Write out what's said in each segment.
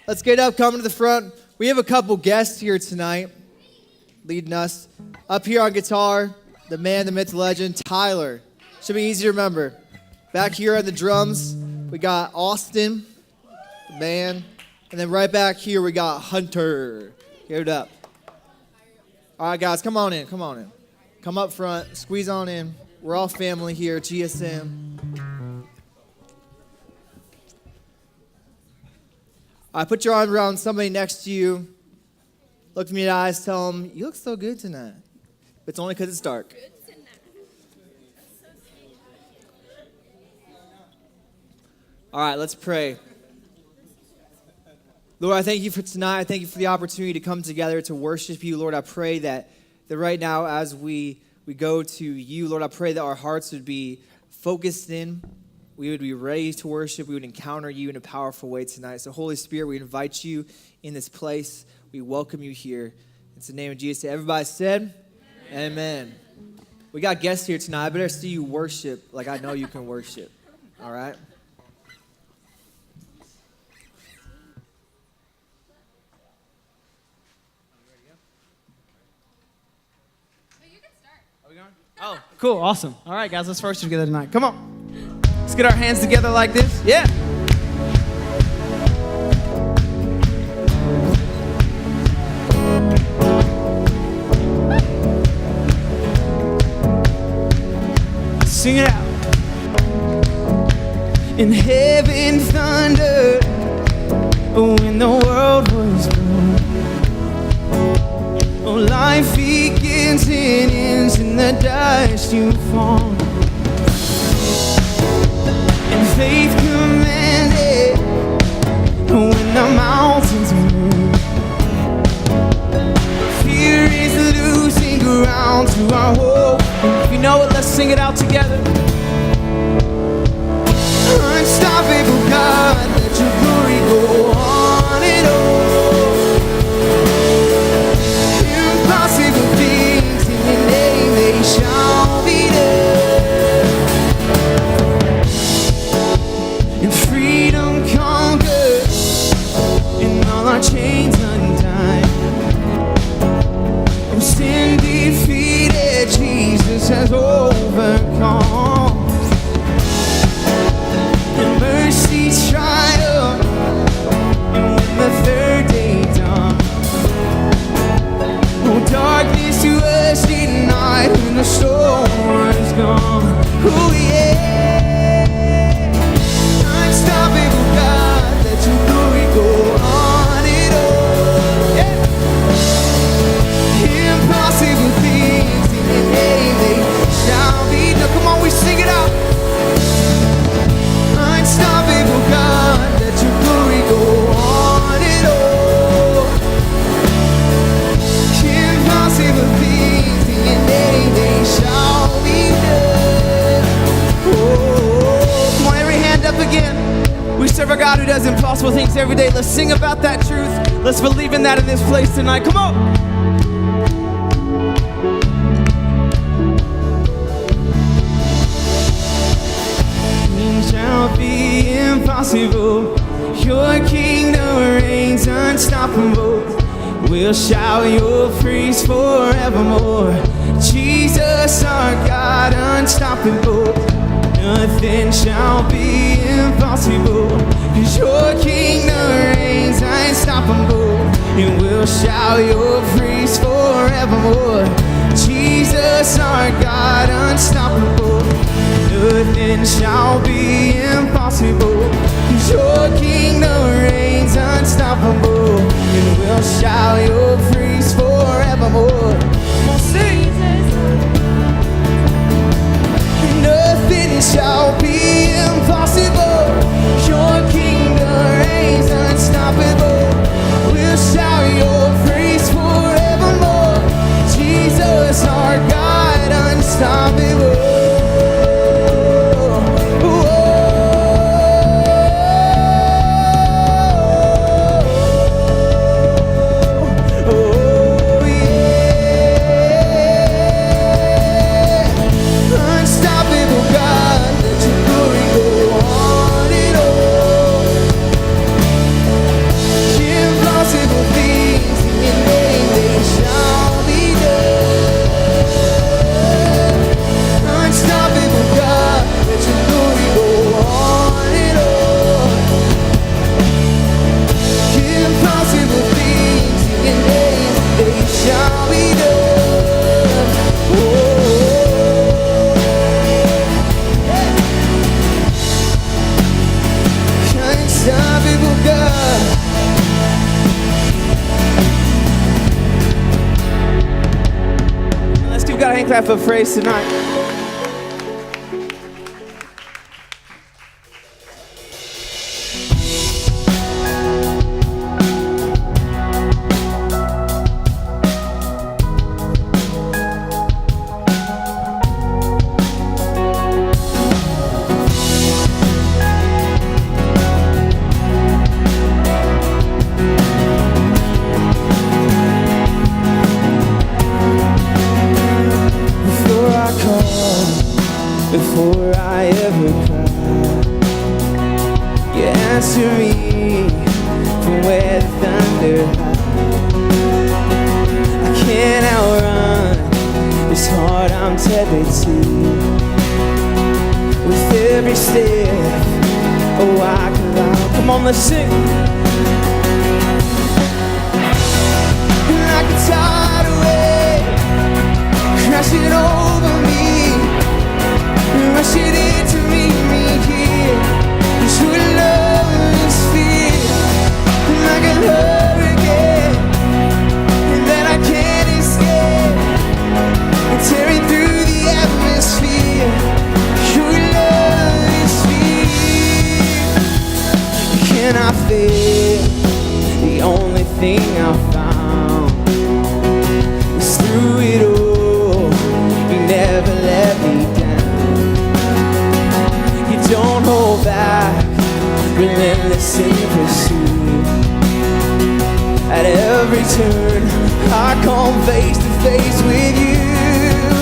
Let's get up, come to the front. We have a couple guests here tonight leading us. Up here on guitar, the man, the myth, the legend, Tyler. Should be easy to remember. Back here on the drums, we got Austin, the man. And then right back here, we got Hunter. Give it up. All right, guys, come on in. Come up front, squeeze on in. We're all family here at GSM. All right, put your arm around somebody next to you. Look me in the eyes, tell them, you look so good tonight. It's only because it's dark. All right, let's pray. Lord, I thank you for tonight. I thank you for the opportunity to come together to worship you. Lord, I pray that right now as we go to you, Lord, I pray that our hearts would be focused in. We would be ready to worship. We would encounter you in a powerful way tonight. So, Holy Spirit, we invite you in this place. We welcome you here. It's the name of Jesus. Everybody said, Amen. We got guests here tonight. I better see you worship like I know you can worship. All right? Oh, cool, awesome. All right, guys, let's worship together tonight. Come on. Let's get our hands together like this. Yeah. Sing it out. In heaven thundered when the world was born. Oh, life begins and ends in the dust you form. And faith commanded when the mountains move. Fear is losing ground to our hope. If you know it, let's sing it out together. Unstoppable God, let your glory go on and on. Impossible things in your name, they shall be done. And freedom conquered, and all our chains undone. And sin defeated, Jesus has overcome. And mercy triumphed, and when the third day dawned, oh, darkness to us denied when the storm was gone. Oh yeah, unstoppable God, let your glory go on and on. Yeah. Impossible things in your name, they shall be done. Come on, we sing it out. Unstoppable God, let your glory go on and on. Impossible things in your name, they shall be done. Oh, come on, every hand up again. We serve a God who does impossible things every day. Let's sing about that truth. Let's believe in that in this place tonight. Come on. Shall be impossible. Your kingdom reigns unstoppable. We'll shout your praise forevermore. Jesus, our God, unstoppable. Nothing shall be impossible. 'Cause your kingdom reigns unstoppable. And we'll shout your praise forevermore. Jesus, our God, unstoppable. Nothing shall be impossible. 'Cause your kingdom reigns unstoppable. And we'll shout your praise forevermore. Come on, sing. Nothing shall be impossible. Your kingdom reigns unstoppable. We'll shout your praise forevermore. Jesus, our God, unstoppable. make that for praise tonight. Before I ever cry, you answer me from where the thunder hides. I can't outrun this heart I'm tethered to. With every step, oh, I can run. Come on, let's sing. Like a tidal wave crashing over me, rushing in to meet me here. Cause your love is fierce, like a hurricane that I can't escape, and tearing through the atmosphere. Your love is fierce. You cannot fail. The only thing I've found is through it all, you never let me down. Don't hold back, relentless in pursuit. At every turn, I come face to face with you.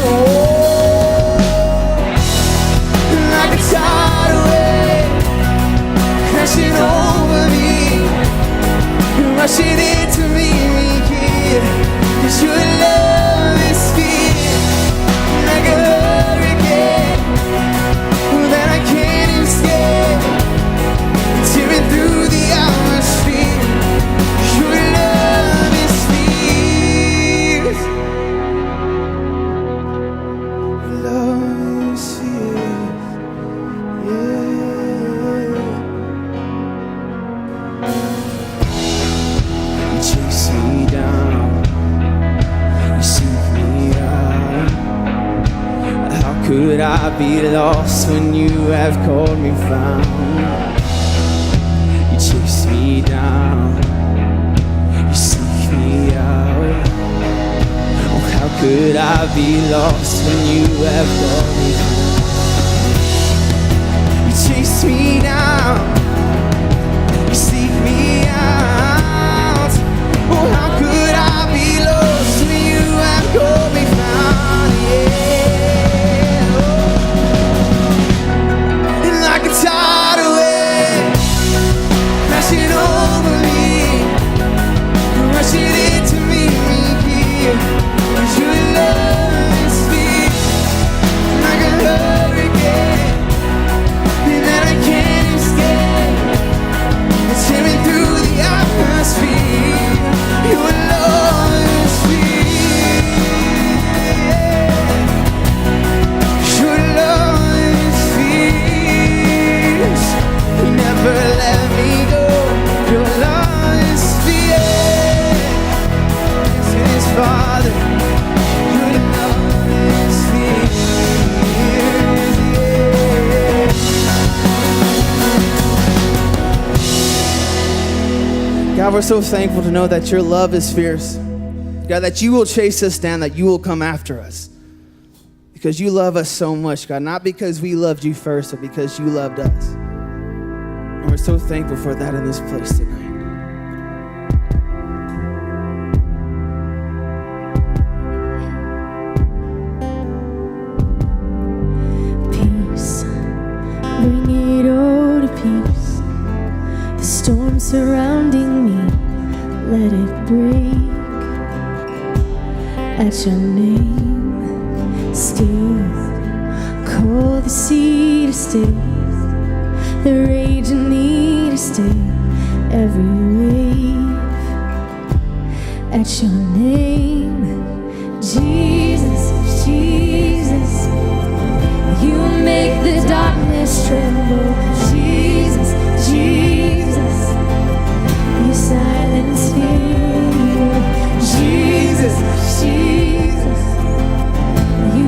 Oh, like a tidal wave crashing over me, rushing in to meet me here. 'Cause your love is fierce, like a hurricane that I can't escape, tearing through the atmosphere. Your love is fierce. Your love is fierce. Yeah. You chase me down, you seek me out. How could I be lost when you have called me found? You chase me down, you seek me out. Oh, how could I be lost when you have called me found? You chase me down, you seek me out. Oh, how could I be lost when you have called me found? Yeah. Like a tidal wave crashing over me, rushing in to meet me here. 'Cause your love is fierce, like a hurricane that I can't escape. It's tearing through the atmosphere. Your love is fierce. Your love is fierce. You never let me go. Your love is fierce. Yes, it is, Father. Your love is fierce. Yeah. God, we're so thankful to know that your love is fierce. God, that you will chase us down, that you will come after us. Because you love us so much, God. Not because we loved you first, but because you loved us. And we're so thankful for that in this place tonight. Peace, bring it all to peace. The storm surrounding me, let it break. At your name, still call the sea to stay. The rage and need to stay. Every wave at your name, Jesus, Jesus. You make the darkness tremble, Jesus, Jesus. You silence fear, Jesus, Jesus. You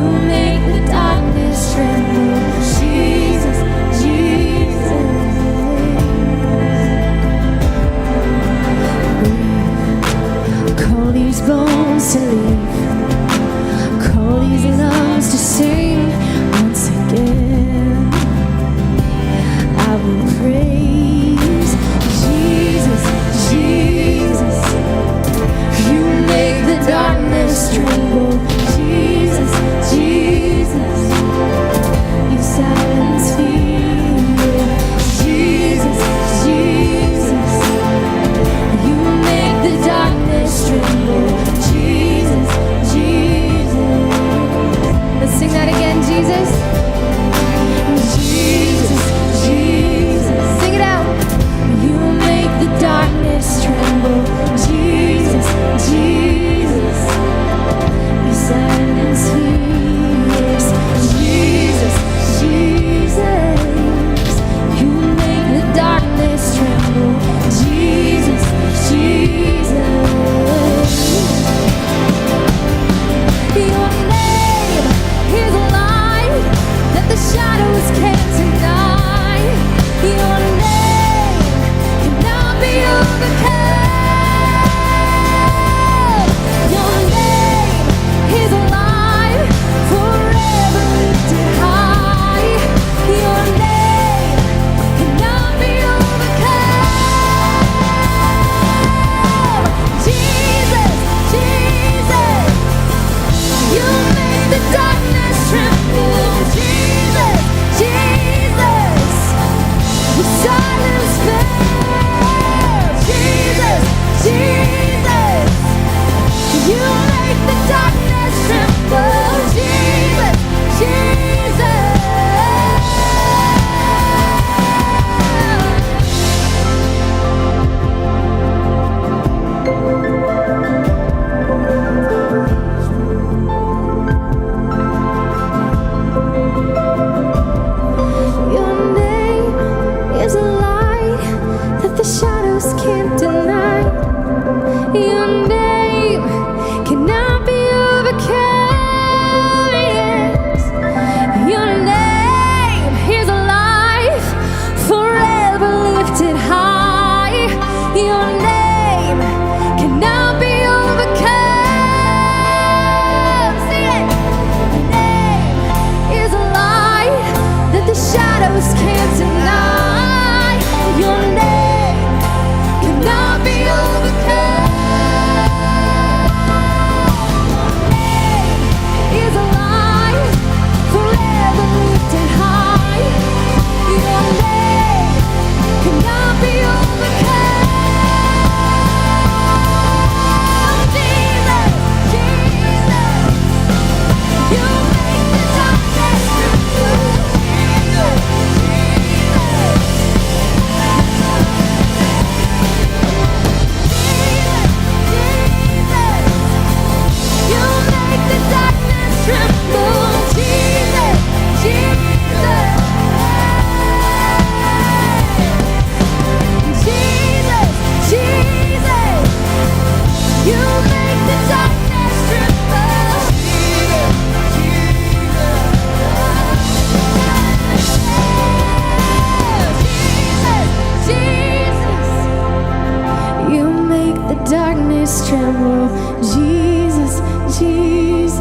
darkness tremble. Jesus, Jesus.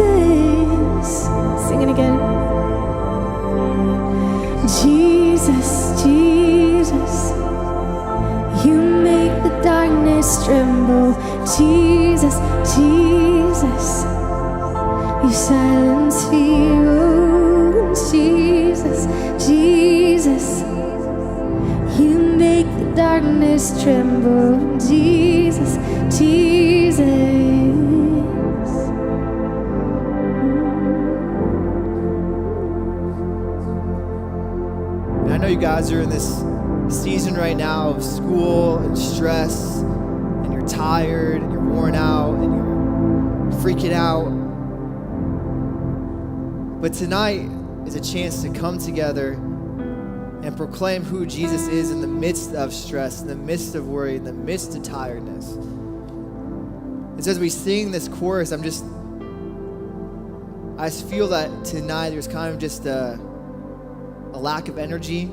Sing it again. Jesus, Jesus. You make the darkness tremble. Jesus, Jesus. You silence fear. Oh, Jesus, Jesus. You make the darkness tremble. Jesus, Jesus. And I know you guys are in this season right now of school and stress, and you're tired, and you're worn out, and you're freaking out. But tonight is a chance to come together and proclaim who Jesus is in the midst of stress, in the midst of worry, in the midst of tiredness. And so as we sing this chorus, I just feel that tonight there's kind of just a lack of energy,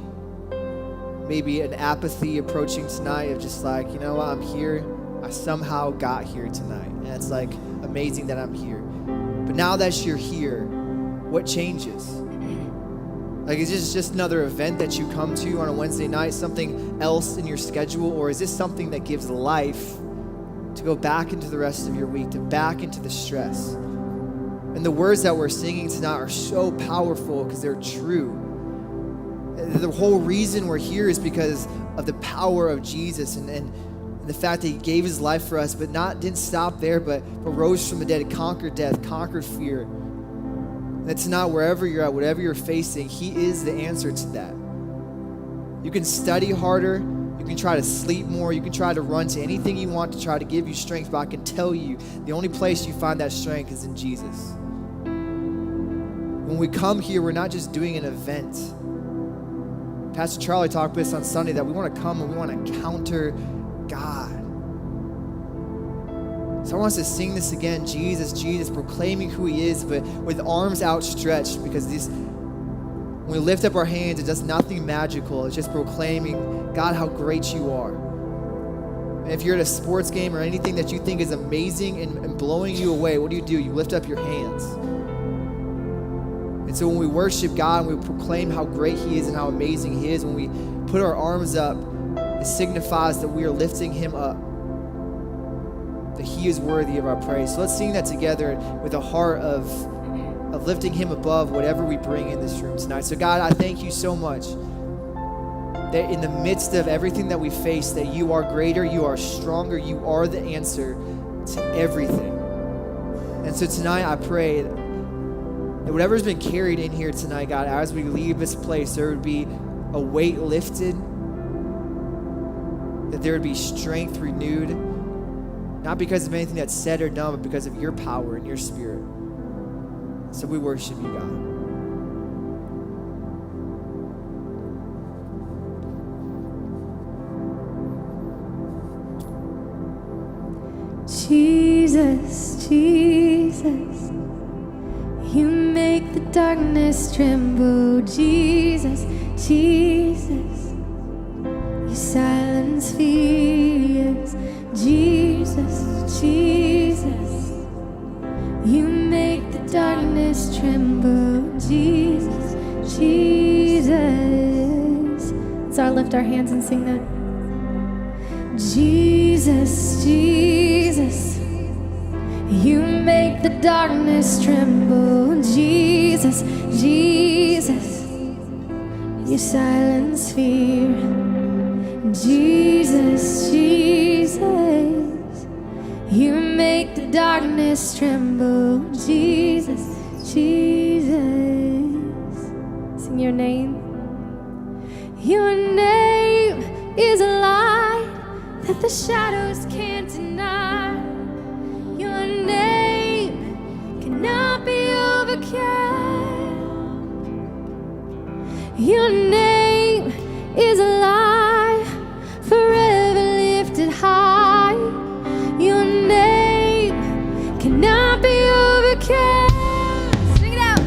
maybe an apathy approaching tonight of just like, you know what, I'm here. I somehow got here tonight. And it's like amazing that I'm here. But now that you're here, what changes? Like, is this just another event that you come to on a Wednesday night, something else in your schedule, or is this something that gives life to go back into the rest of your week, to back into the stress? And the words that we're singing tonight are so powerful because they're true. The whole reason we're here is because of the power of Jesus and the fact that he gave his life for us, but didn't stop there, but rose from the dead, conquered death, conquered fear. That's not wherever you're at, whatever you're facing, he is the answer to that. You can study harder, you can try to sleep more, you can try to run to anything you want to try to give you strength, but I can tell you, the only place you find that strength is in Jesus. When we come here, we're not just doing an event. Pastor Charlie talked about this on Sunday, that we want to come and we want to encounter God. So I want us to sing this again, Jesus, Jesus, proclaiming who he is, but with arms outstretched, because when we lift up our hands, it does nothing magical. It's just proclaiming, God, how great you are. And if you're at a sports game or anything that you think is amazing and blowing you away, what do? You lift up your hands. And so when we worship God and we proclaim how great he is and how amazing he is, when we put our arms up, it signifies that we are lifting him up, that he is worthy of our praise. So let's sing that together with a heart of lifting him above whatever we bring in this room tonight. So God, I thank you so much that in the midst of everything that we face, that you are greater, you are stronger, you are the answer to everything. And so tonight I pray that whatever's been carried in here tonight, God, as we leave this place, there would be a weight lifted, that there would be strength renewed, not because of anything that's said or done, but because of your power and your spirit. So we worship you, God. Jesus, Jesus, you make the darkness tremble. Jesus, Jesus, you silence fears. Jesus, Jesus, you make the darkness tremble. Jesus, Jesus. Let's all lift our hands and sing that. Jesus, Jesus, you make the darkness tremble. Jesus, Jesus, you silence fear. Jesus, Jesus, you make the darkness tremble. Jesus, Jesus. Sing your name. Your name is a light that the shadows can't deny. Your name cannot be overcome. Your name is a light forever lifted high. Your name cannot be overcome. Sing it out.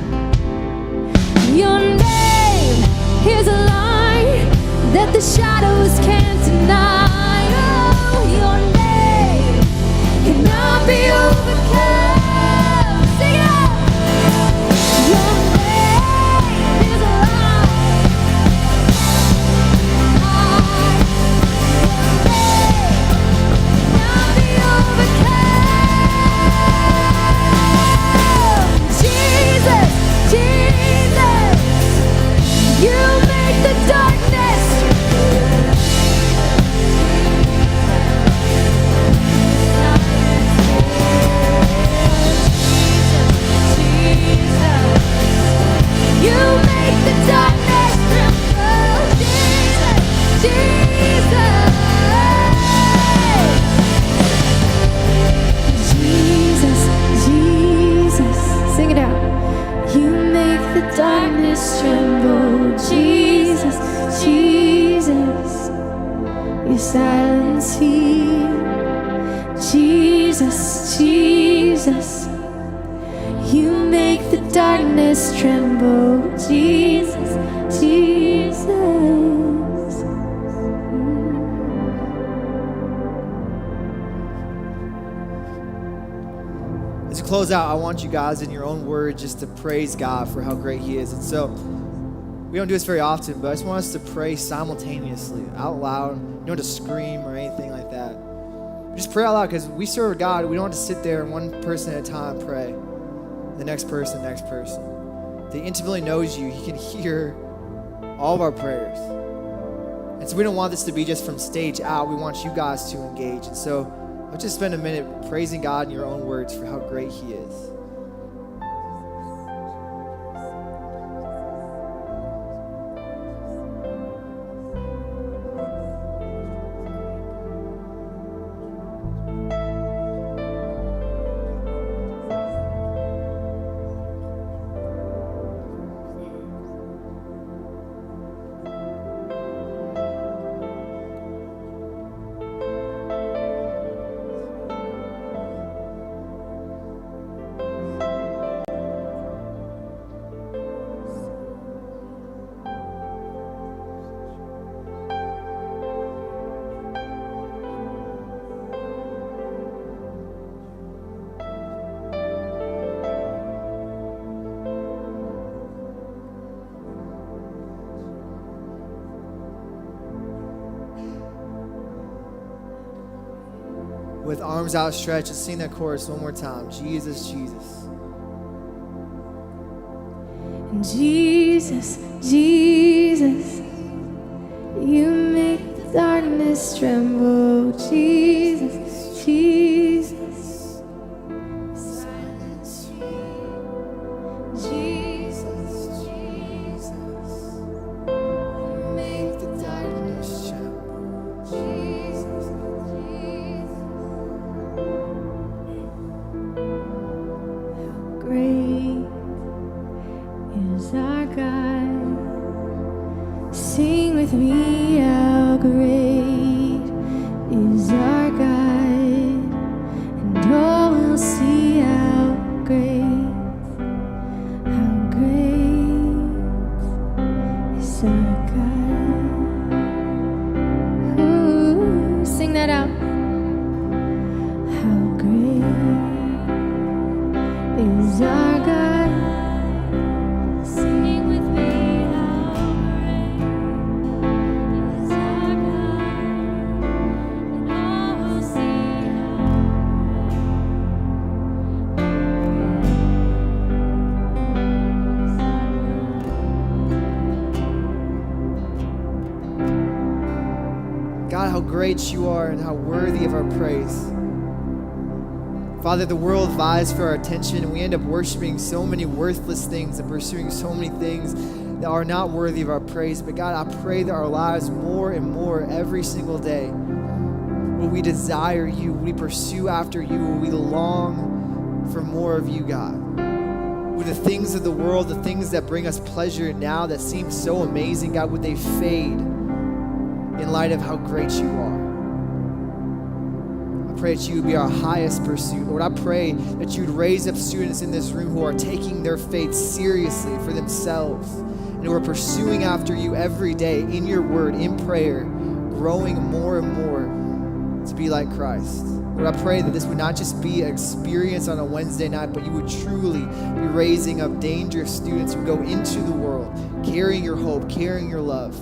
Your name is a light that the shadows can't deny. Oh, your name cannot Jesus. You make the darkness tremble, Jesus, Jesus. As we close out, I want you guys in your own words just to praise God for how great he is. And so we don't do this very often, but I just want us to pray simultaneously, out loud. You don't have to scream or anything like that. Just pray out loud, because we serve a God. We don't have to sit there and one person at a time pray. The next person. He intimately knows you. He can hear all of our prayers. And so we don't want this to be just from stage out. We want you guys to engage. And so let's just spend a minute praising God in your own words for how great he is. With arms outstretched, let's sing that chorus one more time. Jesus, Jesus. Jesus, Jesus, you make the darkness tremble, Jesus, Jesus. Silence you, Jesus, Jesus, you make the darkness tremble, Jesus, Jesus. How great is our God. Sing with me, how great is our God, and all will see how great is our God. Ooh, sing that out. How great is our God. Sing with me, how great is our God, and all will see God, how great you are and how worthy of our praise. Father, the world vies for our attention, and we end up worshiping so many worthless things and pursuing so many things that are not worthy of our praise. But God, I pray that our lives more and more every single day, will we desire you, will we pursue after you, will we long for more of you, God. Would the things of the world, the things that bring us pleasure now that seem so amazing, God, would they fade in light of how great you are? I pray that you would be our highest pursuit. Lord, I pray that you would raise up students in this room who are taking their faith seriously for themselves and who are pursuing after you every day in your word, in prayer, growing more and more to be like Christ. Lord, I pray that this would not just be an experience on a Wednesday night, but you would truly be raising up dangerous students who go into the world, carrying your hope, carrying your love.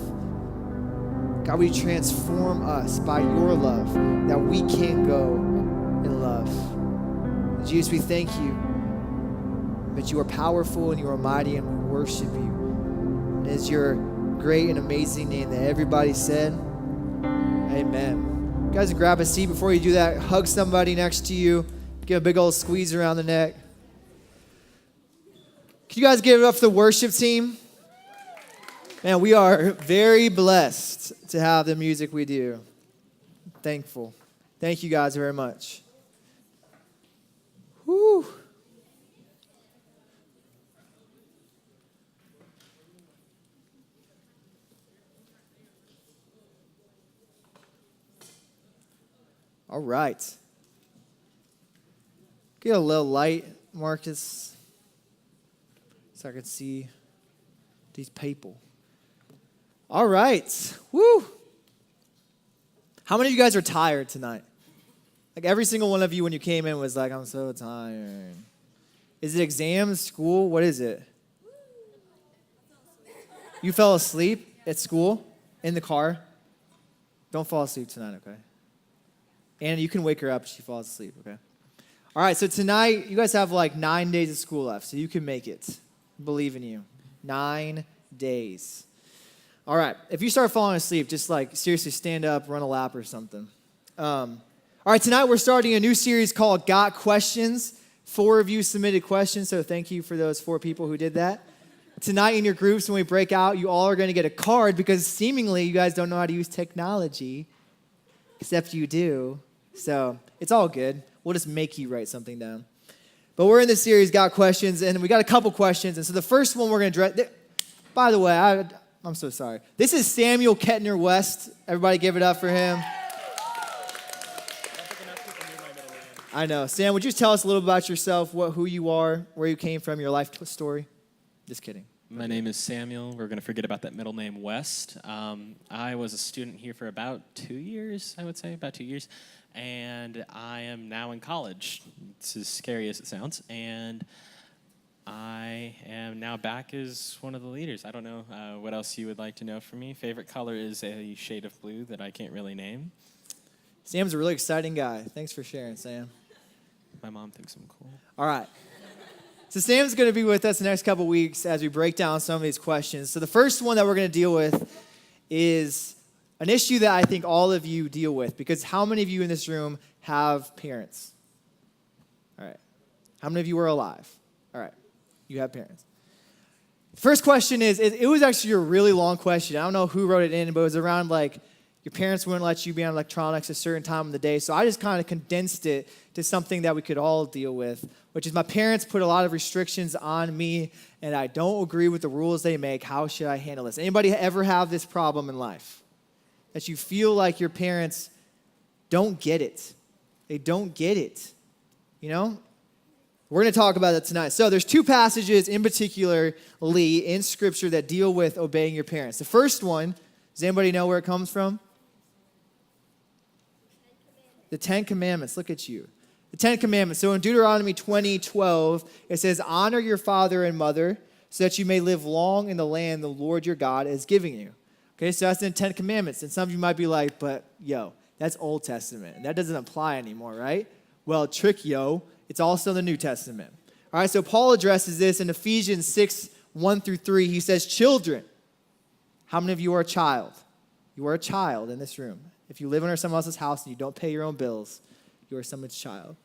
God, will you transform us by your love that we can't go in love. And Jesus, we thank you that you are powerful and you are mighty, and we worship you. And it's your great and amazing name that everybody said, amen. You guys, grab a seat. Before you do that, hug somebody next to you. Give a big old squeeze around the neck. Can you guys give it up for the worship team? Man, we are very blessed to have the music we do. Thankful. Thank you guys very much. Whew. All right. Get a little light, Marcus, so I can see these people. All right. Woo. How many of you guys are tired tonight? Like every single one of you when you came in was like, I'm so tired. Is it exams, school? What is it? You fell asleep at school, in the car? Don't fall asleep tonight, okay? And you can wake her up if she falls asleep, okay? All right, so tonight, you guys have like 9 days of school left, so you can make it. I believe in you. 9 days. All right, if you start falling asleep, just like seriously stand up, run a lap or something. All right, tonight we're starting a new series called Got Questions. 4 of you submitted questions, so thank you for those 4 people who did that. Tonight in your groups, when we break out, you all are going to get a card because seemingly you guys don't know how to use technology, except you do. So it's all good. We'll just make you write something down. But we're in this series, Got Questions, and we got a couple questions. And so the first one we're going to address, by the way, I'm so sorry. This is Samuel Kettner West. Everybody give it up for him. I know. Sam, would you tell us a little about yourself, who you are, where you came from, your life story? Just kidding. My name is Samuel. We're going to forget about that middle name, West. I was a student here for about 2 years, I would say, about 2 years. And I am now in college. It's as scary as it sounds. And I am now back as one of the leaders. I don't know what else you would like to know from me. Favorite color is a shade of blue that I can't really name. Sam's a really exciting guy. Thanks for sharing, Sam. My mom thinks I'm cool. All right. So Sam's going to be with us the next couple weeks as we break down some of these questions. So the first one that we're going to deal with is an issue that I think all of you deal with, because how many of you in this room have parents? All right. How many of you are alive? All right. You have parents. The first question is, it was actually a really long question. I don't know who wrote it in, but it was around like, your parents wouldn't let you be on electronics a certain time of the day. So I just kind of condensed it to something that we could all deal with, which is my parents put a lot of restrictions on me, and I don't agree with the rules they make. How should I handle this? Anybody ever have this problem in life? That you feel like your parents don't get it. They don't get it. You know? We're going to talk about that tonight. So there's 2 passages in particularly in Scripture that deal with obeying your parents. The first one, does anybody know where it comes from? The 10 Commandments. Look at you. The 10 Commandments. So in Deuteronomy 20:12, it says, honor your father and mother so that you may live long in the land the Lord your God is giving you. Okay, so that's in the 10 Commandments. And some of you might be like, but that's Old Testament. And that doesn't apply anymore, right? Well, trick, it's also the New Testament. All right, so Paul addresses this in Ephesians 6:1-3. He says, children. How many of you are a child? You are a child in this room. If you live under someone else's house and you don't pay your own bills, you are someone's child.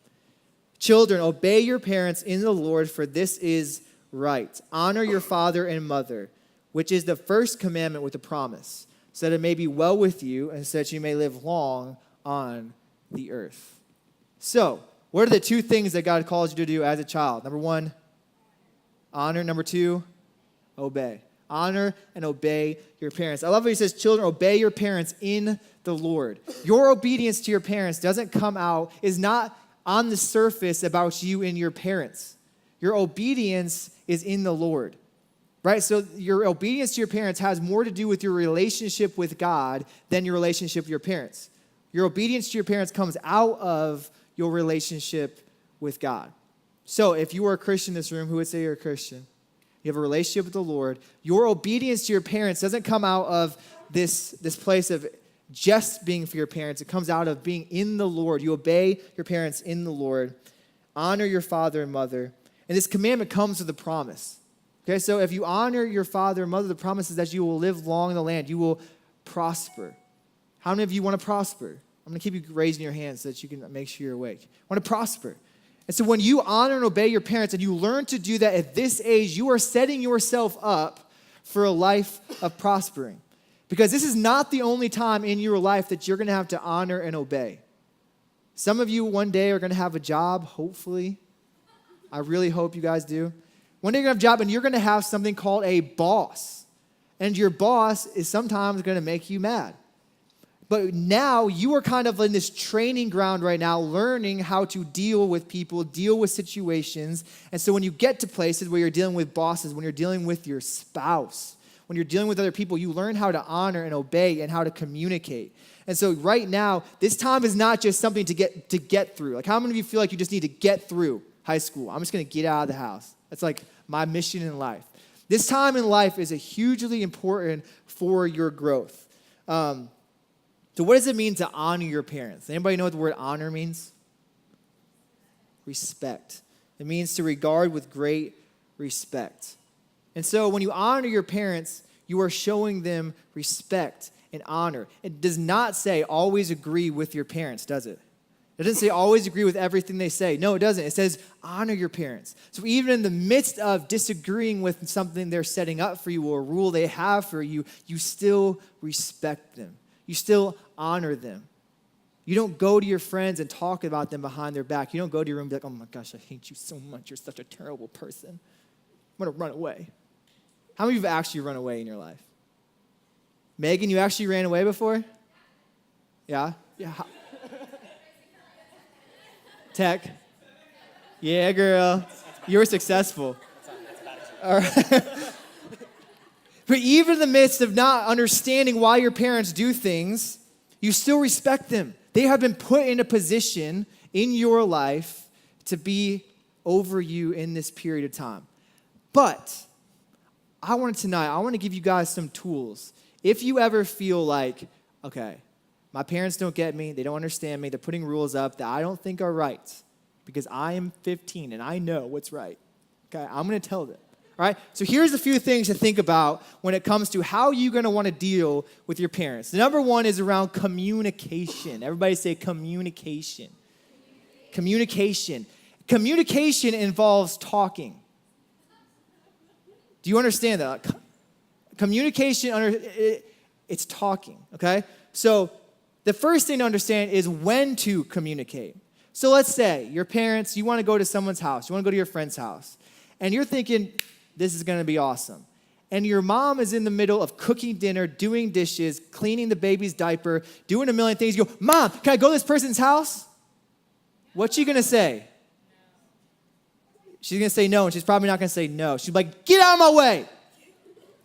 Children, obey your parents in the Lord, for this is right. Honor your father and mother, which is the first commandment with a promise, so that it may be well with you and so that you may live long on the earth. So, what are the 2 things that God calls you to do as a child? Number 1, honor. Number 2, obey. Honor and obey your parents. I love what he says, children, obey your parents in the Lord. Your obedience to your parents is not on the surface about you and your parents. Your obedience is in the Lord, right? So your obedience to your parents has more to do with your relationship with God than your relationship with your parents. Your obedience to your parents comes out of your relationship with God. So if you are a Christian in this room, who would say you're a Christian? You have a relationship with the Lord. Your obedience to your parents doesn't come out of this place of just being for your parents. It comes out of being in the Lord. You obey your parents in the Lord. Honor your father and mother. And this commandment comes with a promise. Okay, so if you honor your father and mother, the promise is that you will live long in the land. You will prosper. How many of you want to prosper? I'm going to keep you raising your hands so that you can make sure you're awake. Want to prosper. And so when you honor and obey your parents and you learn to do that at this age, you are setting yourself up for a life of prospering. Because this is not the only time in your life that you're going to have to honor and obey. Some of you one day are going to have a job, hopefully. I really hope you guys do. One day you're going to have a job and you're going to have something called a boss. And your boss is sometimes going to make you mad. But now you are kind of in this training ground right now, learning how to deal with people, deal with situations. And so when you get to places where you're dealing with bosses, when you're dealing with your spouse, when you're dealing with other people, you learn how to honor and obey and how to communicate. And so right now, this time is not just something to get through. Like, how many of you feel like you just need to get through high school? I'm just going to get out of the house. That's like my mission in life. This time in life is a hugely important for your growth. So what does it mean to honor your parents? Anybody know what the word honor means? Respect. It means to regard with great respect. And so when you honor your parents, you are showing them respect and honor. It does not say always agree with your parents, does it? It doesn't say always agree with everything they say. No, it doesn't. It says honor your parents. So even in the midst of disagreeing with something they're setting up for you or a rule they have for you, you still respect them. You still honor them. You don't go to your friends and talk about them behind their back. You don't go to your room and be like, oh my gosh, I hate you so much. You're such a terrible person. I'm going to run away. How many of you have actually run away in your life? Megan, you actually ran away before? Yeah? Yeah. Tech? Yeah, girl. You were successful. All right. But even in the midst of not understanding why your parents do things, you still respect them. They have been put in a position in your life to be over you in this period of time. But I want to give you guys some tools. If you ever feel like, okay, my parents don't get me, they don't understand me, they're putting rules up that I don't think are right because I am 15 and I know what's right. Okay, I'm going to tell them. All right, so here's a few things to think about when it comes to how you're going to want to deal with your parents. The number one is around communication. Everybody say communication. Communication. Communication involves talking. Do you understand that? Communication, it's talking, okay? So the first thing to understand is when to communicate. So let's say your parents, you want to go to someone's house, you want to go to your friend's house, and you're thinking, this is going to be awesome. And your mom is in the middle of cooking dinner, doing dishes, cleaning the baby's diaper, doing a million things. You go, Mom, can I go to this person's house? What's she going to say? She's going to say no, and she's probably not going to say no. She's like, get out of my way.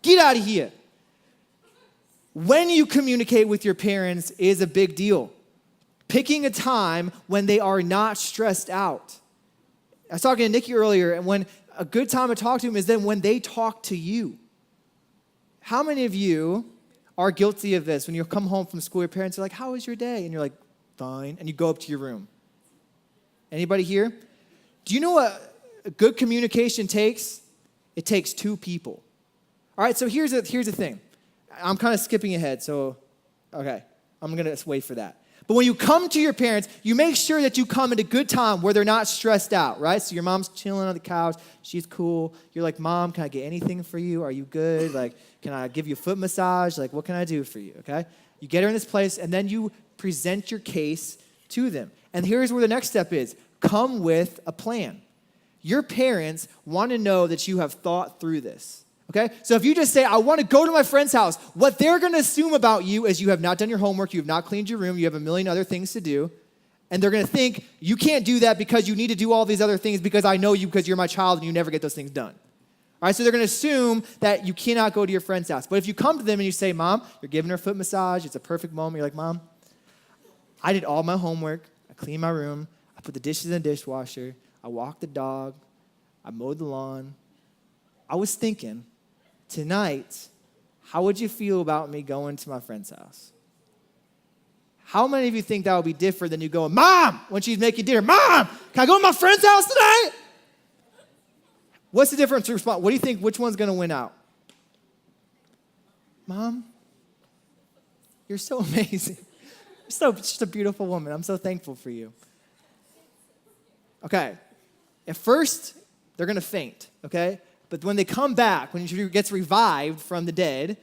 Get out of here. When you communicate with your parents is a big deal. Picking a time when they are not stressed out. I was talking to Nikki earlier, and when a good time to talk to them is then when they talk to you. How many of you are guilty of this? When you come home from school, your parents are like, how was your day? And you're like, fine. And you go up to your room. Anybody here? Do you know what a good communication takes? It takes two people. All right, so here's the thing. I'm kind of skipping ahead, so, okay. I'm going to wait for that. But when you come to your parents, you make sure that you come at a good time where they're not stressed out, right? So your mom's chilling on the couch. She's cool. You're like, Mom, can I get anything for you? Are you good? Like, can I give you a foot massage? Like, what can I do for you, okay? You get her in this place, and then you present your case to them. And here's where the next step is. Come with a plan. Your parents want to know that you have thought through this. Okay? So if you just say, I want to go to my friend's house, what they're going to assume about you is you have not done your homework, you have not cleaned your room, you have a million other things to do, and they're going to think you can't do that because you need to do all these other things because I know you because you're my child and you never get those things done. All right? So they're going to assume that you cannot go to your friend's house. But if you come to them and you say, Mom, you're giving her a foot massage, it's a perfect moment, you're like, Mom, I did all my homework, I cleaned my room, I put the dishes in the dishwasher, I walked the dog, I mowed the lawn. I was thinking, tonight, how would you feel about me going to my friend's house? How many of you think that would be different than you going, Mom, when she's making dinner, Mom, can I go to my friend's house tonight? What's the difference in response? What do you think, which one's going to win out? Mom, you're so amazing. You're just a beautiful woman. I'm so thankful for you. Okay, at first, they're going to faint, okay? But when they come back, when she gets revived from the dead,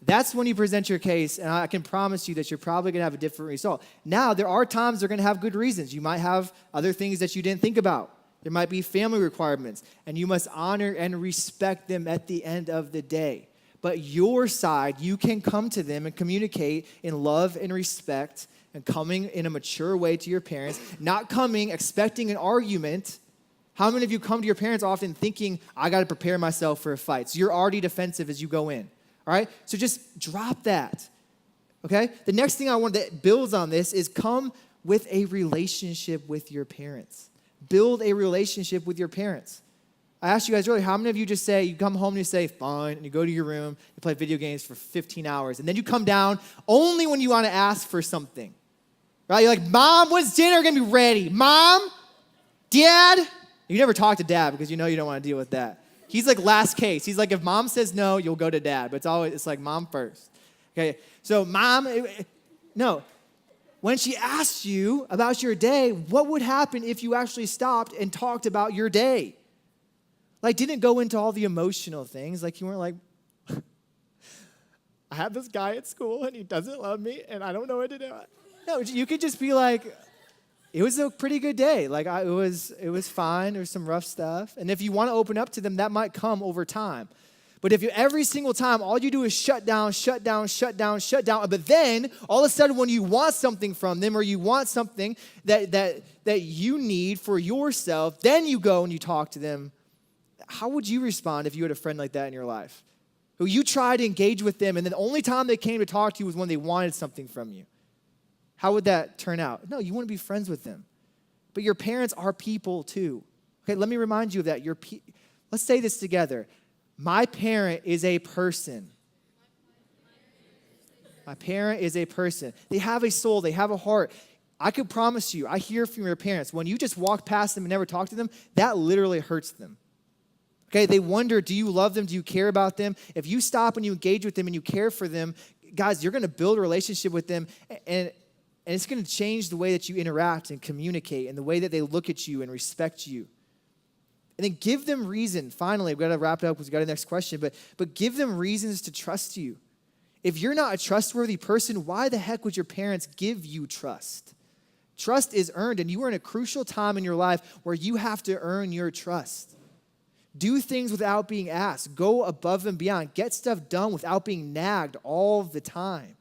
that's when you present your case, and I can promise you that you're probably going to have a different result. Now, there are times they're going to have good reasons. You might have other things that you didn't think about. There might be family requirements, and you must honor and respect them at the end of the day. But your side, you can come to them and communicate in love and respect and coming in a mature way to your parents, not coming expecting an argument. How many of you come to your parents often thinking, I got to prepare myself for a fight? So you're already defensive as you go in, all right? So just drop that, okay? The next thing I want that builds on this is come with a relationship with your parents. Build a relationship with your parents. I asked you guys earlier, how many of you just say, you come home and you say, fine, and you go to your room, you play video games for 15 hours, and then you come down only when you want to ask for something, right? You're like, Mom, when's dinner going to be ready? Mom? Dad? You never talk to Dad because you know you don't want to deal with that. He's like last case. He's like, if Mom says no, you'll go to Dad, but it's like Mom first, okay? So Mom, no. When she asked you about your day, what would happen if you actually stopped and talked about your day? Like, didn't go into all the emotional things. Like, you weren't like, I have this guy at school, and he doesn't love me, and I don't know what to do. No, you could just be like, it was a pretty good day. Like, it was fine. There's some rough stuff. And if you want to open up to them, that might come over time. But if you every single time, all you do is shut down, but then all of a sudden when you want something from them or you want something that you need for yourself, then you go and you talk to them. How would you respond if you had a friend like that in your life? Who you tried to engage with them, and then the only time they came to talk to you was when they wanted something from you? How would that turn out? No, you want to be friends with them. But your parents are people too. Okay, let me remind you of that. Let's say this together. My parent is a person. My parent is a person. They have a soul. They have a heart. I can promise you, I hear from your parents, when you just walk past them and never talk to them, that literally hurts them. Okay, they wonder, do you love them? Do you care about them? If you stop and you engage with them and you care for them, guys, you're going to build a relationship with them, and it's going to change the way that you interact and communicate and the way that they look at you and respect you. And then give them reason. Finally, we've got to wrap it up because we've got the next question, but give them reasons to trust you. If you're not a trustworthy person, why the heck would your parents give you trust? Trust is earned, and you are in a crucial time in your life where you have to earn your trust. Do things without being asked. Go above and beyond. Get stuff done without being nagged all the time.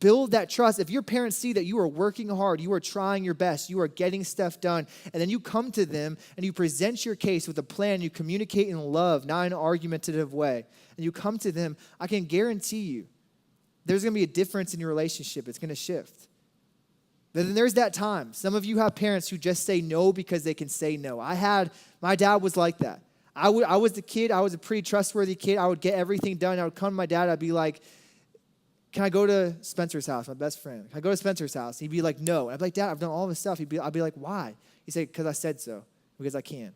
Build that trust. If your parents see that you are working hard, you are trying your best, you are getting stuff done, and then you come to them and you present your case with a plan, you communicate in love, not in an argumentative way, and you come to them, I can guarantee you there's going to be a difference in your relationship. It's going to shift. But then there's that time. Some of you have parents who just say no because they can say no. My dad was like that. I was the kid. I was a pretty trustworthy kid. I would get everything done. I would come to my dad. I'd be like, can I go to Spencer's house, my best friend? Can I go to Spencer's house? He'd be like, no. And I'd be like, Dad, I've done all this stuff. I'd be like, why? He'd say, because I said so, because I can.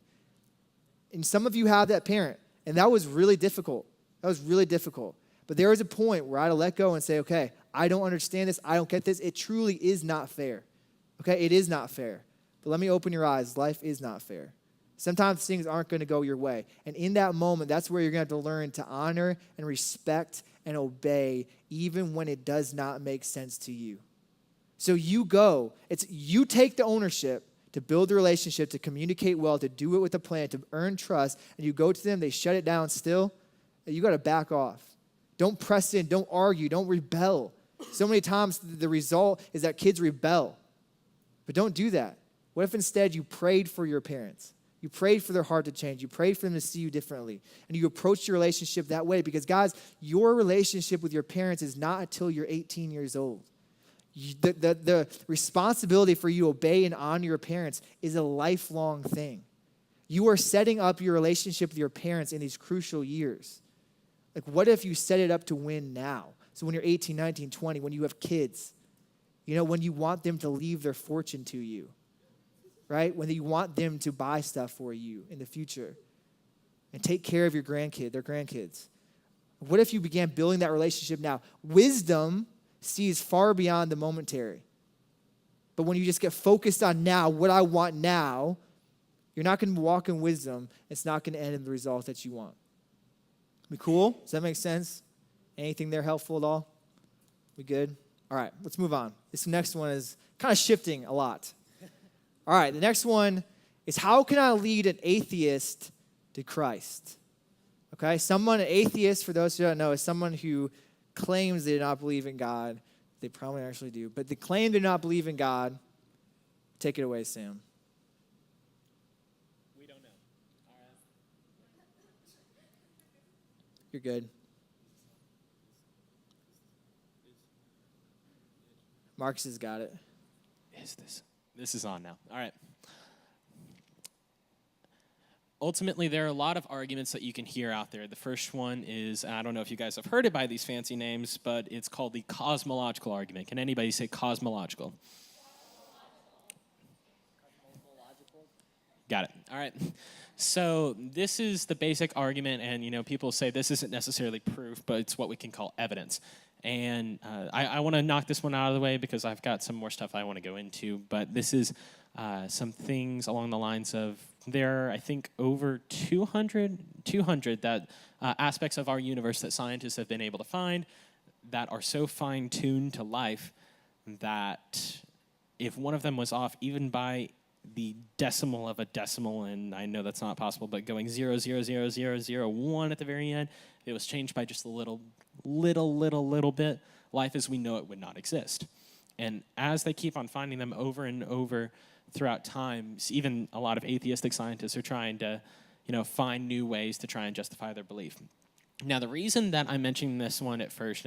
And some of you have that parent, and that was really difficult. But there was a point where I had to let go and say, okay, I don't understand this. I don't get this. It truly is not fair. Okay, it is not fair. But let me open your eyes. Life is not fair. Sometimes things aren't going to go your way. And in that moment, that's where you're going to have to learn to honor and respect and obey even when it does not make sense to you. So you take the ownership to build the relationship, to communicate well, to do it with a plan, to earn trust, and you go to them, they shut it down still, you got to back off. Don't press in, don't argue, don't rebel. So many times the result is that kids rebel. But don't do that. What if instead you prayed for your parents? You prayed for their heart to change. You prayed for them to see you differently. And you approach your relationship that way because, guys, your relationship with your parents is not until you're 18 years old. The responsibility for you to obey and honor your parents is a lifelong thing. You are setting up your relationship with your parents in these crucial years. Like, what if you set it up to win now? So when you're 18, 19, 20, when you have kids, when you want them to leave their fortune to you, right? When you want them to buy stuff for you in the future and take care of their grandkids. What if you began building that relationship now? Wisdom sees far beyond the momentary. But when you just get focused on now, what I want now, you're not going to walk in wisdom. It's not going to end in the result that you want. We cool? Does that make sense? Anything there helpful at all? We good? All right, let's move on. This next one is kind of shifting a lot. All right, the next one is how can I lead an atheist to Christ? Okay? Someone, an atheist, for those who don't know, is someone who claims they do not believe in God. They probably actually do. But they claim they do not believe in God. Take it away, Sam. We don't know. All right. You're good. Marcus has got it. This is on now. All right. Ultimately, there are a lot of arguments that you can hear out there. The first one is, and I don't know if you guys have heard it by these fancy names, but it's called the cosmological argument. Can anybody say cosmological? Got it. All right. So this is the basic argument, and people say this isn't necessarily proof, but it's what we can call evidence. And I want to knock this one out of the way because I've got some more stuff I want to go into. But this is some things along the lines of there are, I think, over 200 that aspects of our universe that scientists have been able to find that are so fine-tuned to life that if one of them was off even by the decimal of a decimal, and I know that's not possible, but going 0.00001 at the very end, if it was changed by just a little bit, life as we know it would not exist. And as they keep on finding them over and over throughout time, even a lot of atheistic scientists are trying to, find new ways to try and justify their belief. Now, the reason that I'm mentioning this one at first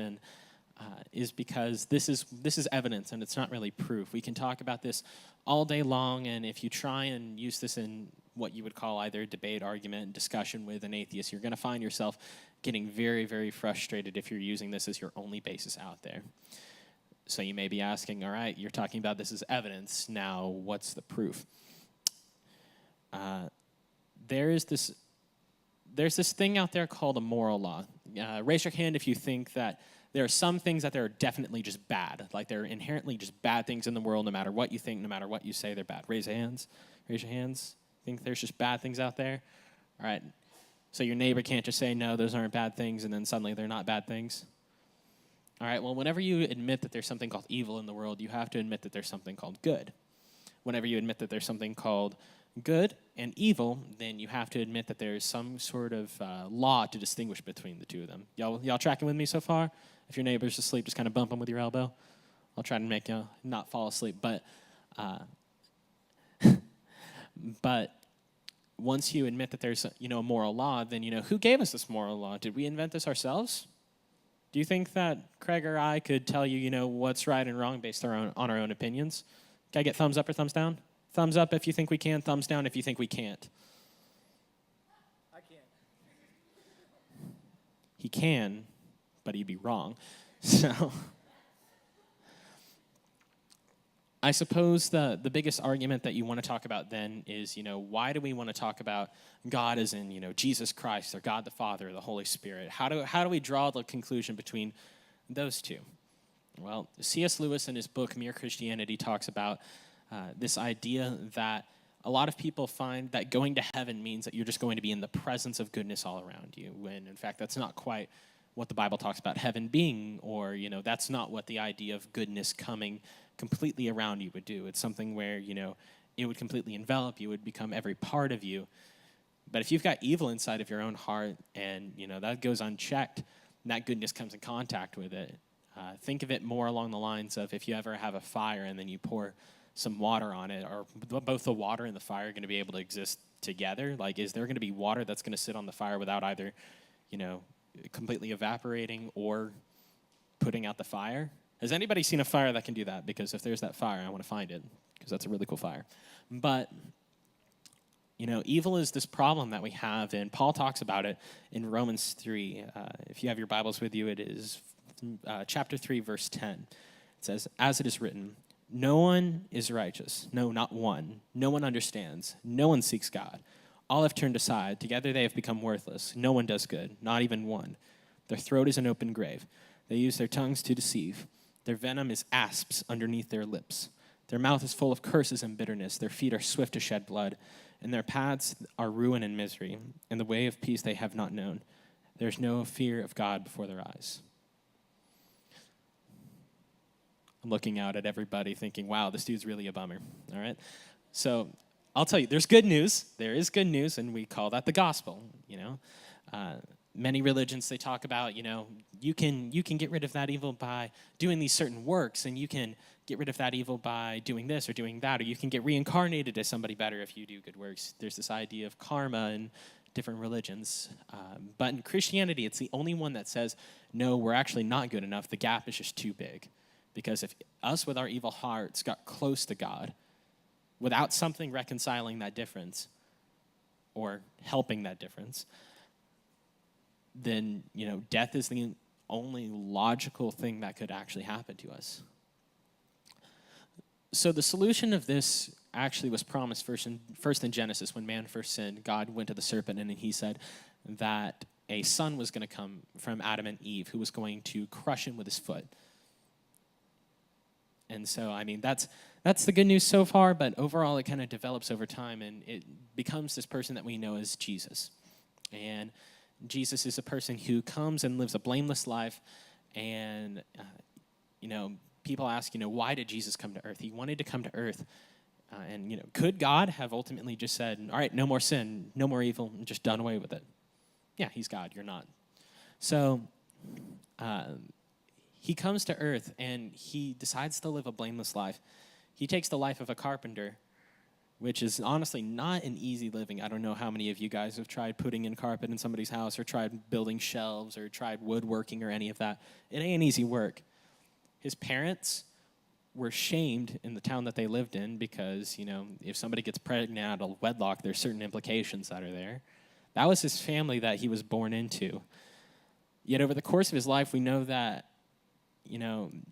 is because this is evidence and it's not really proof. We can talk about this all day long, and if you try and use this in what you would call either debate, argument, discussion with an atheist, you're going to find yourself getting very, very frustrated if you're using this as your only basis out there. So you may be asking, all right, you're talking about this as evidence. Now, what's the proof? There's this thing out there called a moral law. Raise your hand if you think that there are some things that are definitely just bad, like they're inherently just bad things in the world. No matter what you think, no matter what you say, they're bad. Raise your hands. Raise your hands. Think there's just bad things out there? All right. So your neighbor can't just say, no, those aren't bad things, and then suddenly they're not bad things? All right, well, whenever you admit that there's something called evil in the world, you have to admit that there's something called good. Whenever you admit that there's something called good and evil, then you have to admit that there's some sort of law to distinguish between the two of them. Y'all tracking with me so far? If your neighbor's asleep, just kind of bump them with your elbow. I'll try to make you not fall asleep. But once you admit that there's a moral law, then who gave us this moral law? Did we invent this ourselves? Do you think that Craig or I could tell you what's right and wrong based on our own opinions? Can I get thumbs up or thumbs down? Thumbs up if you think we can, thumbs down if you think we can't. I can't. He can, but he'd be wrong. So I suppose the biggest argument that you want to talk about then is, why do we want to talk about God as in, Jesus Christ or God the Father or the Holy Spirit? How do we draw the conclusion between those two? Well, C.S. Lewis in his book Mere Christianity talks about this idea that a lot of people find that going to heaven means that you're just going to be in the presence of goodness all around you, when in fact that's not quite what the Bible talks about heaven being, or that's not what the idea of goodness coming completely around you would do. It's something where it would completely envelop you, would become every part of you. But if you've got evil inside of your own heart and that goes unchecked, and that goodness comes in contact with it, think of it more along the lines of if you ever have a fire and then you pour some water on it, are both the water and the fire going to be able to exist together? Like, is there going to be water that's going to sit on the fire without either completely evaporating or putting out the fire? Has anybody seen a fire that can do that? Because if there's that fire, I want to find it, because that's a really cool fire. But evil is this problem that we have, and Paul talks about it in Romans 3. If you have your Bibles with you, it is chapter 3, verse 10. It says, as it is written, no one is righteous, no, not one. No one understands, no one seeks God. All have turned aside, together they have become worthless. No one does good, not even one. Their throat is an open grave. They use their tongues to deceive. Their venom is asps underneath their lips. Their mouth is full of curses and bitterness. Their feet are swift to shed blood. And their paths are ruin and misery. And the way of peace they have not known. There's no fear of God before their eyes. I'm looking out at everybody thinking, wow, this dude's really a bummer. All right? So I'll tell you, there's good news. There is good news, and we call that the gospel, many religions, they talk about, you can get rid of that evil by doing these certain works, and you can get rid of that evil by doing this or doing that, or you can get reincarnated as somebody better if you do good works. There's this idea of karma in different religions. But in Christianity, it's the only one that says, no, we're actually not good enough. The gap is just too big. Because if us with our evil hearts got close to God without something reconciling that difference or helping that difference, then, death is the only logical thing that could actually happen to us. So the solution of this actually was promised first in Genesis. When man first sinned, God went to the serpent and he said that a son was going to come from Adam and Eve who was going to crush him with his foot. And so, that's the good news so far, but overall it kind of develops over time, and it becomes this person that we know as Jesus. And Jesus is a person who comes and lives a blameless life, and, people ask, why did Jesus come to earth? He wanted to come to earth, and, could God have ultimately just said, all right, no more sin, no more evil, and just done away with it? Yeah, he's God, you're not. So, he comes to earth, and he decides to live a blameless life. He takes the life of a carpenter, which is honestly not an easy living. I don't know how many of you guys have tried putting in carpet in somebody's house or tried building shelves or tried woodworking or any of that. It ain't easy work. His parents were shamed in the town that they lived in because, if somebody gets pregnant out of wedlock, there's certain implications that are there. That was his family that he was born into. Yet over the course of his life, we know that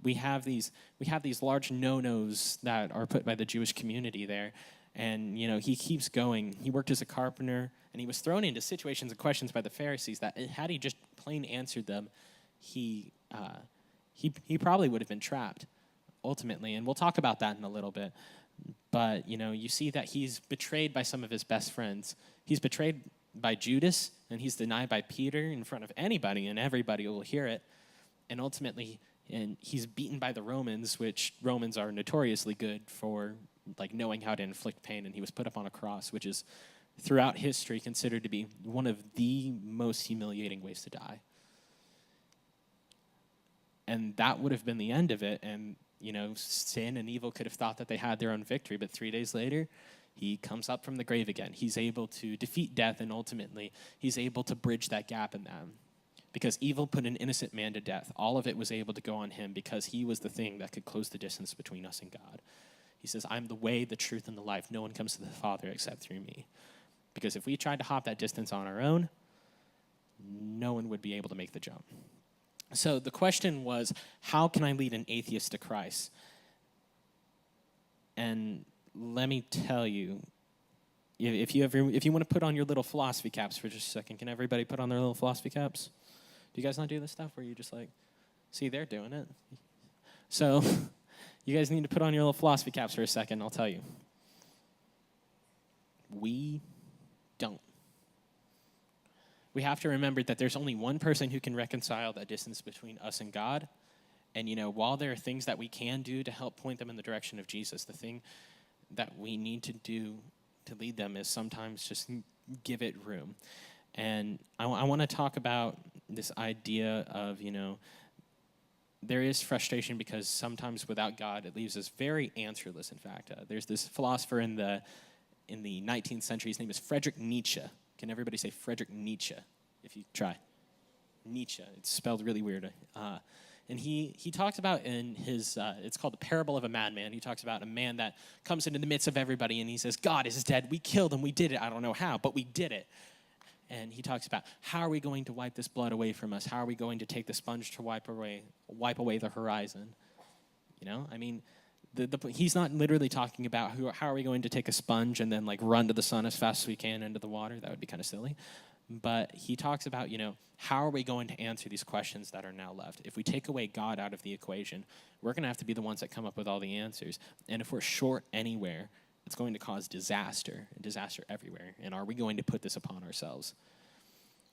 we have these large no-nos that are put by the Jewish community there. And, he keeps going. He worked as a carpenter, and he was thrown into situations and questions by the Pharisees that had he just plain answered them, he probably would have been trapped, ultimately. And we'll talk about that in a little bit. But, you see that he's betrayed by some of his best friends. He's betrayed by Judas, and he's denied by Peter in front of anybody, and everybody will hear it. And ultimately, he's beaten by the Romans, which Romans are notoriously good for, knowing how to inflict pain. And he was put up on a cross, which is, throughout history, considered to be one of the most humiliating ways to die. And that would have been the end of it. And, sin and evil could have thought that they had their own victory. But 3 days later, he comes up from the grave again. He's able to defeat death, and ultimately, he's able to bridge that gap in them. Because evil put an innocent man to death. All of it was able to go on him because he was the thing that could close the distance between us and God. He says, I'm the way, the truth, and the life. No one comes to the Father except through me. Because if we tried to hop that distance on our own, no one would be able to make the jump. So the question was, how can I lead an atheist to Christ? And let me tell you, if you want to put on your little philosophy caps for just a second, can everybody put on their little philosophy caps? Do you guys not do this stuff where you just see, they're doing it? So you guys need to put on your little philosophy caps for a second, I'll tell you. We don't. We have to remember that there's only one person who can reconcile that distance between us and God. And, while there are things that we can do to help point them in the direction of Jesus, the thing that we need to do to lead them is sometimes just give it room. And I want to talk about this idea of, there is frustration because sometimes without God, it leaves us very answerless, in fact. There's this philosopher in the 19th century. His name is Friedrich Nietzsche. Can everybody say Friedrich Nietzsche if you try? Nietzsche. It's spelled really weird. And he talks about in his, it's called The Parable of a Madman. He talks about a man that comes into the midst of everybody and he says, God is dead. We killed him. We did it. I don't know how, but we did it. And he talks about, how are we going to wipe this blood away from us? How are we going to take the sponge to wipe away the horizon? He's not literally talking about how are we going to take a sponge and then run to the sun as fast as we can into the water. That would be kind of silly. But he talks about, how are we going to answer these questions that are now left? If we take away God out of the equation, we're going to have to be the ones that come up with all the answers. And if we're short anywhere, it's going to cause disaster everywhere. And are we going to put this upon ourselves?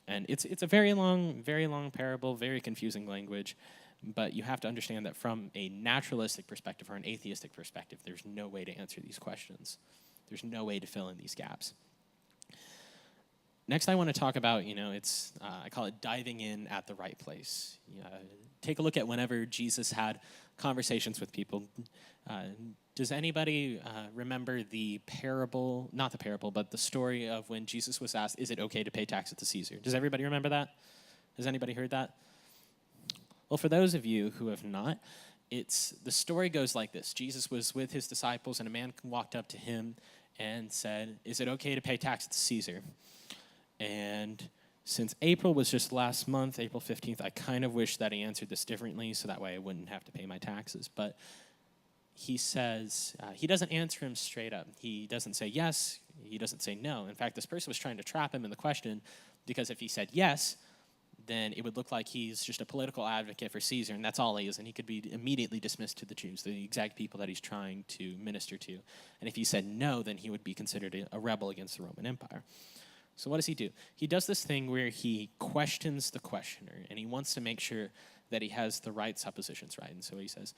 And it's a very long parable, very confusing language. But you have to understand that from a naturalistic perspective or an atheistic perspective, there's no way to answer these questions. There's no way to fill in these gaps. Next, I want to talk about, I call it diving in at the right place. Take a look at whenever Jesus had conversations with people. Does anybody remember the parable, not the parable, but the story of when Jesus was asked, is it okay to pay taxes to Caesar? Does everybody remember that? Has anybody heard that? Well, for those of you who have not, the story goes like this. Jesus was with his disciples, and a man walked up to him and said, is it okay to pay taxes to Caesar? And since April was just last month, April 15th, I kind of wish that he answered this differently so that way I wouldn't have to pay my taxes. But he says, he doesn't answer him straight up. He doesn't say yes. He doesn't say no. In fact, this person was trying to trap him in the question because if he said yes, then it would look like he's just a political advocate for Caesar, and that's all he is, and he could be immediately dismissed to the Jews, the exact people that he's trying to minister to. And if he said no, then he would be considered a rebel against the Roman Empire. So what does he do? He does this thing where he questions the questioner, and he wants to make sure that he has the right suppositions right. And so he says,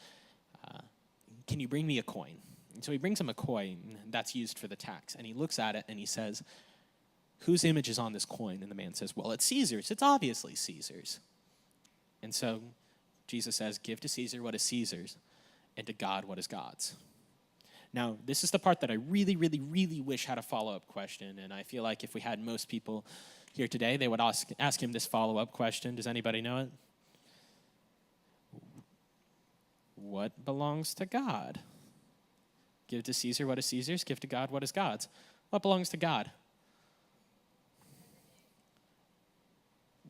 can you bring me a coin? And so he brings him a coin that's used for the tax, and he looks at it, and he says, whose image is on this coin? And the man says, well, it's Caesar's. It's obviously Caesar's. And so Jesus says, give to Caesar what is Caesar's, and to God what is God's. Now, this is the part that I really, really, really wish had a follow-up question, and I feel like if we had most people here today, they would ask him this follow-up question. Does anybody know it? What belongs to God? Give to Caesar what is Caesar's, give to God what is God's. What belongs to God?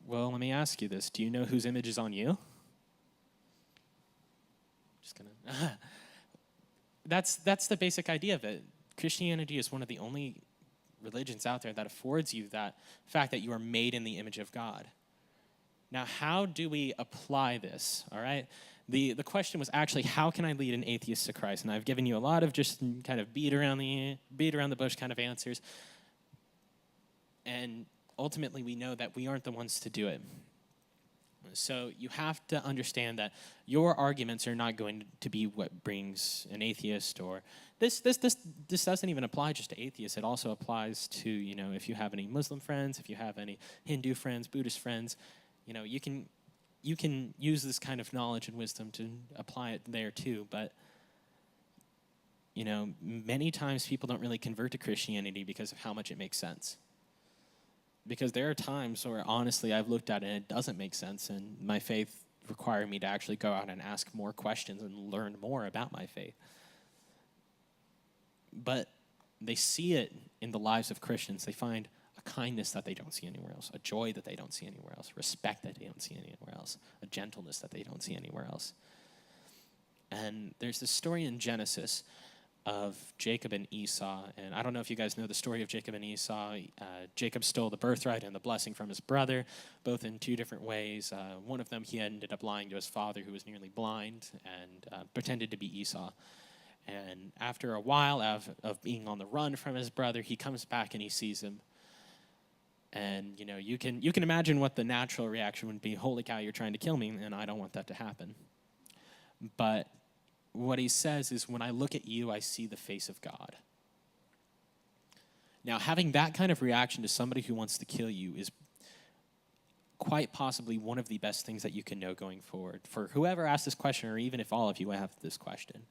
Well, let me ask you this. Do you know whose image is on you? Just gonna... That's the basic idea of it. Christianity is one of the only religions out there that affords you that fact that you are made in the image of God. Now, how do we apply this, all right? The question was actually, how can I lead an atheist to Christ? And I've given you a lot of just kind of beat around the bush kind of answers. And ultimately, we know that we aren't the ones to do it. So you have to understand that your arguments are not going to be what brings an atheist, or this doesn't even apply just to atheists. It also applies to, if you have any Muslim friends, if you have any Hindu friends, Buddhist friends, you can use this kind of knowledge and wisdom to apply it there too. But many times people don't really convert to Christianity because of how much it makes sense. Because there are times where, honestly, I've looked at it and it doesn't make sense, and my faith required me to actually go out and ask more questions and learn more about my faith. But they see it in the lives of Christians. They find a kindness that they don't see anywhere else, a joy that they don't see anywhere else, respect that they don't see anywhere else, a gentleness that they don't see anywhere else. And there's this story in Genesis of Jacob and Esau, and I don't know if you guys know the story of Jacob and Esau. Jacob stole the birthright and the blessing from his brother, both in two different ways. One of them, he ended up lying to his father, who was nearly blind, and pretended to be Esau. And after a while of being on the run from his brother, he comes back and he sees him. And you can imagine what the natural reaction would be. Holy cow, you're trying to kill me, and I don't want that to happen. But what he says is, when I look at you, I see the face of God. Now, having that kind of reaction to somebody who wants to kill you is quite possibly one of the best things that you can know going forward. For whoever asked this question, or even if all of you have this question,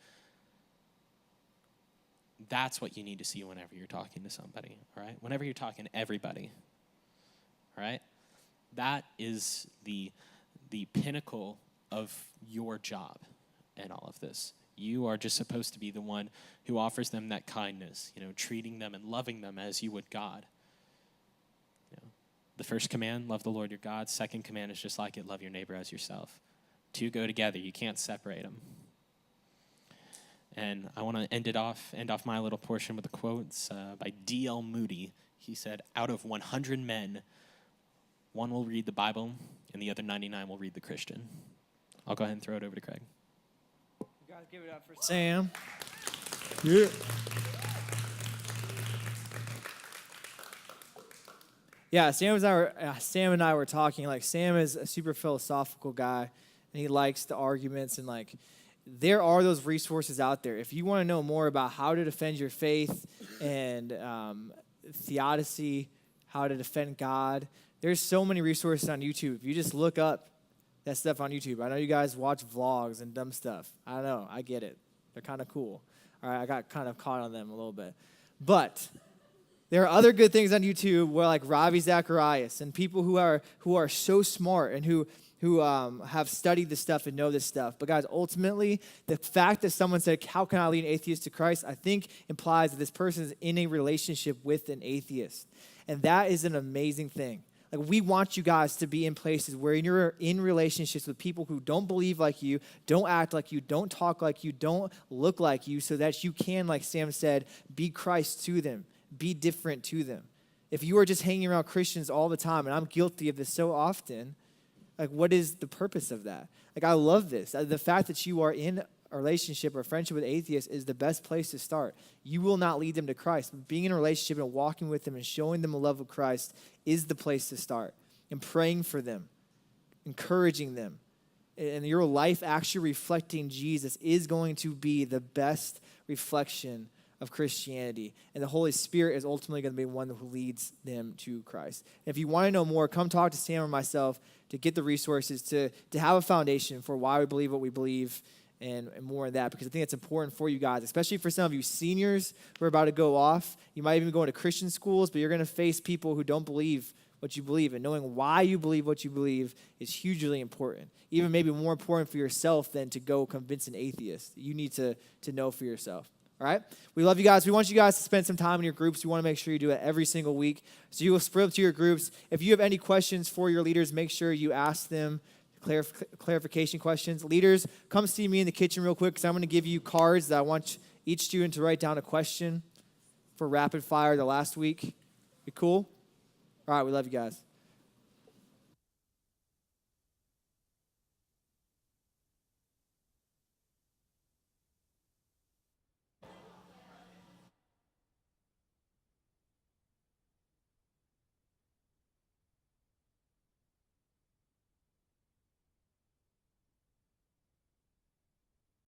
that's what you need to see whenever you're talking to somebody, all right? Whenever you're talking to everybody, all right? That is the pinnacle of your job in all of this. You are just supposed to be the one who offers them that kindness, treating them and loving them as you would God. The first command, love the Lord your God. Second command is just like it, love your neighbor as yourself. Two go together. You can't separate them. And I want to end off my little portion with a quote by D.L. Moody. He said, out of 100 men, one will read the Bible and the other 99 will read the Christian. I'll go ahead and throw it over to Craig. You guys give it up for Sam. Yeah. Yeah, Sam and I were talking. Like, Sam is a super philosophical guy, and he likes the arguments. And there are those resources out there. If you want to know more about how to defend your faith and theodicy, how to defend God. There's so many resources on YouTube. If you just look up that stuff on YouTube. I know you guys watch vlogs and dumb stuff. I know. I get it. They're kind of cool. All right, I got kind of caught on them a little bit. But there are other good things on YouTube where like Ravi Zacharias and people who are so smart and who have studied this stuff and know this stuff. But guys, ultimately, the fact that someone said, how can I lead an atheist to Christ, I think implies that this person is in a relationship with an atheist. And that is an amazing thing. Like, we want you guys to be in places where you're in relationships with people who don't believe like you, don't act like you, don't talk like you, don't look like you, so that you can, like Sam said, be Christ to them, be different to them. If you are just hanging around Christians all the time, and I'm guilty of this so often, like, what is the purpose of that? Like, I love this. The fact that you are in a relationship or friendship with atheists is the best place to start. You will not lead them to Christ. But being in a relationship and walking with them and showing them the love of Christ is the place to start. And praying for them, encouraging them, and your life actually reflecting Jesus is going to be the best reflection of Christianity. And the Holy Spirit is ultimately going to be one who leads them to Christ. And if you want to know more, come talk to Sam or myself to get the resources to have a foundation for why we believe what we believe and more of that, because I think it's important for you guys, especially for some of you seniors who are about to go off. You might even be going to Christian schools, but you're going to face people who don't believe what you believe, and knowing why you believe what you believe is hugely important, even maybe more important for yourself than to go convince an atheist. You need to know for yourself. All right? We love you guys. We want you guys to spend some time in your groups. We want to make sure you do it every single week. So you will split up to your groups. If you have any questions for your leaders, make sure you ask them clarification questions. Leaders, come see me in the kitchen real quick, because I'm going to give you cards that I want each student to write down a question for rapid fire the last week. You cool? All right, we love you guys.